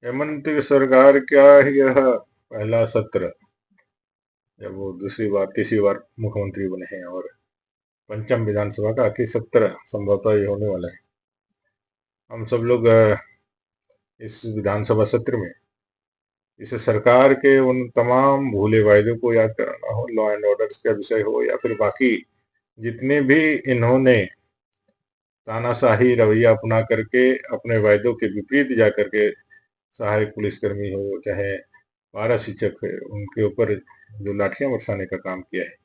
हेमंत सरकार का यह पहला सत्र, जब वो दूसरी बार तीसरी बार मुख्यमंत्री बने हैं, और पंचम विधानसभा का आखिरी सत्र संभवतः ये होने वाला है। हम सब लोग इस विधानसभा सत्र में इस सरकार के उन तमाम भूले वायदों को याद कराना हो, लॉ एंड ऑर्डर का विषय हो, या फिर बाकी जितने भी इन्होंने तानाशाही रवैया अपना करके अपने वायदों के विपरीत जा करके सहायक पुलिसकर्मी हो चाहे पारा शिक्षक है, उनके ऊपर जो लाठियां बरसाने का काम किया है,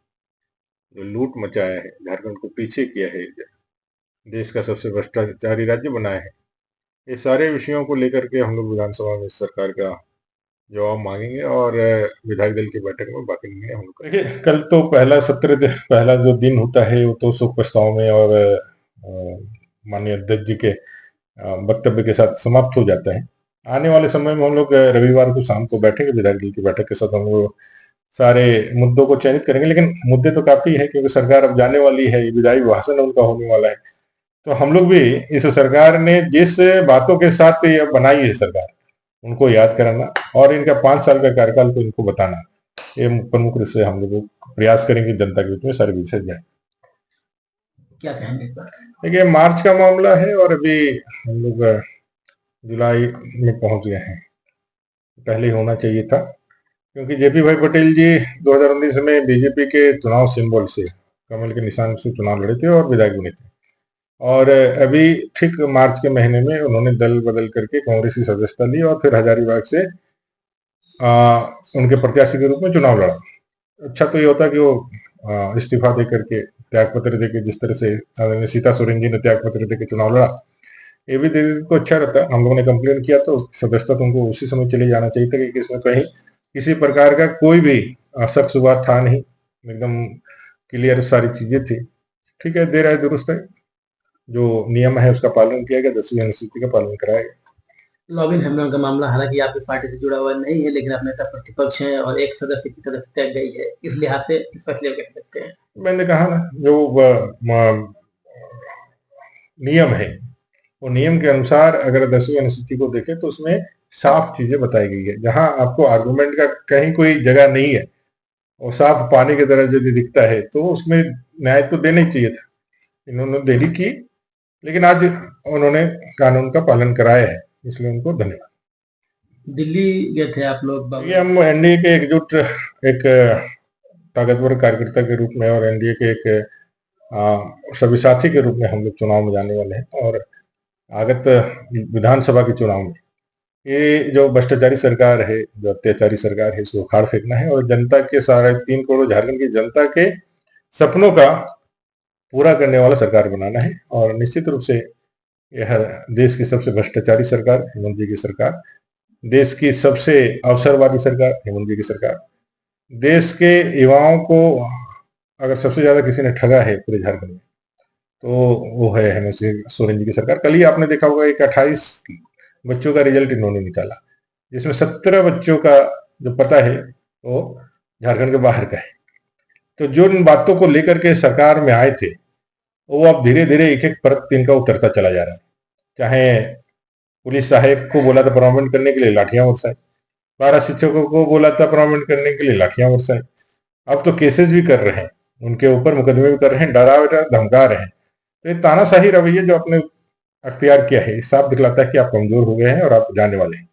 जो लूट मचाया है, झारखंड को पीछे किया है, देश का सबसे भ्रष्टाचारी राज्य बनाया है, ये सारे विषयों को लेकर के हम लोग विधानसभा में सरकार का जवाब मांगेंगे और विधायक दल की बैठक में बाकी निर्णय हम लोग। देखिए, कल तो पहला सत्र, पहला जो दिन होता है वो तो शोक प्रस्ताव में और माननीय अध्यक्ष जी के वक्तव्य के साथ समाप्त हो जाता है। आने वाले समय में हम लोग रविवार को शाम को बैठेंगे, विधायक दल की बैठक के साथ हम लोग सारे मुद्दों को चयनित करेंगे। लेकिन मुद्दे तो काफी है, क्योंकि सरकार अब जाने वाली है, विदाई भाषण उनका होने वाला है। तो हम लोग भी इस सरकार ने जिस बातों के साथ ये बनाई है सरकार, उनको याद कराना और इनका 5 साल का कार्यकाल को इनको बताना, ये प्रमुख रूप से हम लोग प्रयास करेंगे जनता के बीच में सारे विषय जाए। क्या कहेंगे? देखिए, मार्च का मामला है और अभी हम लोग जुलाई में पहुंच गए हैं, पहले होना चाहिए था, क्योंकि जेपी भाई पटेल जी 2019 में बीजेपी के चुनाव सिंबल से, कमल के निशान से चुनाव लड़े थे और विधायक बने थे, और अभी ठीक मार्च के महीने में उन्होंने दल बदल करके कांग्रेस की सदस्यता ली और फिर हजारीबाग से उनके प्रत्याशी के रूप में चुनाव लड़ा। अच्छा तो ये होता कि वो इस्तीफा दे करके, त्याग पत्र देके, जिस तरह से सीता सोरेन जी ने त्याग पत्र देके चुनाव लड़ा, ये भी देने को अच्छा रहता। हम लोगों ने कंप्लेन किया तो सदस्यता तो उनको उसी समय चले जाना चाहिए था, कि इसमें कहीं किसी प्रकार का कोई भी शक शुबा था नहीं, एकदम क्लियर सारी चीजें थी। ठीक है, देर आए दुरुस्त है, जो नियम है उसका पालन किया गया, 10वीं अनुसूची का पालन कराया गया। लॉगिन हेमरन का मामला, हालांकि आपकी पार्टी से जुड़ा हुआ नहीं है, लेकिन आप नेता प्रतिपक्ष हैं और एक सदस्य की सदस्यता गई है, इस लिहाज से इस फैसले को कह सकते हैं। मैंने कहा ना, जो नियम है, वो नियम के अनुसार अगर 10वीं अनुसूची को देखें तो उसमें साफ चीजें बताई गई है। जहां आपको आर्गुमेंट का कहीं कोई जगह नहीं है और साफ पानी की तरह यदि दिखता है, तो उसमें न्याय तो देना ही चाहिए था। इन्होंने देरी की, लेकिन आज उन्होंने कानून का पालन कराया है, इसलिए उनको धन्यवाद। दिल्ली गए थे आप लोग? ये हम एनडीए के एकजुट एक ताकतवर कार्यकर्ता के रूप में और एनडीए के एक सभी साथी के रूप में हम लोग चुनाव में जाने वाले हैं, और आगत विधानसभा के चुनाव में ये जो भ्रष्टाचारी सरकार है, जो अत्याचारी सरकार है, इसको उखाड़ फेंकना है और जनता के 3.5 करोड़ झारखंड की जनता के सपनों का पूरा करने वाला सरकार बनाना है। और निश्चित रूप से यह देश की सबसे भ्रष्टाचारी सरकार, हेमंत जी की सरकार, देश की सबसे अवसरवादी सरकार, हेमंत जी की सरकार, देश के युवाओं को अगर सबसे ज्यादा किसी ने ठगा है पूरे झारखंड में, तो वो है हेमंत सोरेन जी की सरकार। कल ही आपने देखा होगा, एक 28 बच्चों का रिजल्ट इन्होंने निकाला, जिसमें 17 बच्चों का जो पता है वो झारखंड के बाहर का है। तो जो इन बातों को लेकर के सरकार में आए थे, वो अब धीरे धीरे एक एक परत इनका उतरता चला जा रहा है। चाहे पुलिस सहायक को बोला था परमानेंट करने के लिए, लाठियां बरसाई, पारा शिक्षकों को बोला था परमानेंट करने के लिए, लाठियां बरसाई, अब तो केसेस भी कर रहे हैं, उनके ऊपर मुकदमे भी कर रहे हैं, डरा धमका रहे हैं। तो ये तानाशाही रवैया जो आपने अख्तियार किया है, साफ दिखलाता है कि आप कमजोर हो गए हैं और आप जाने वाले हैं।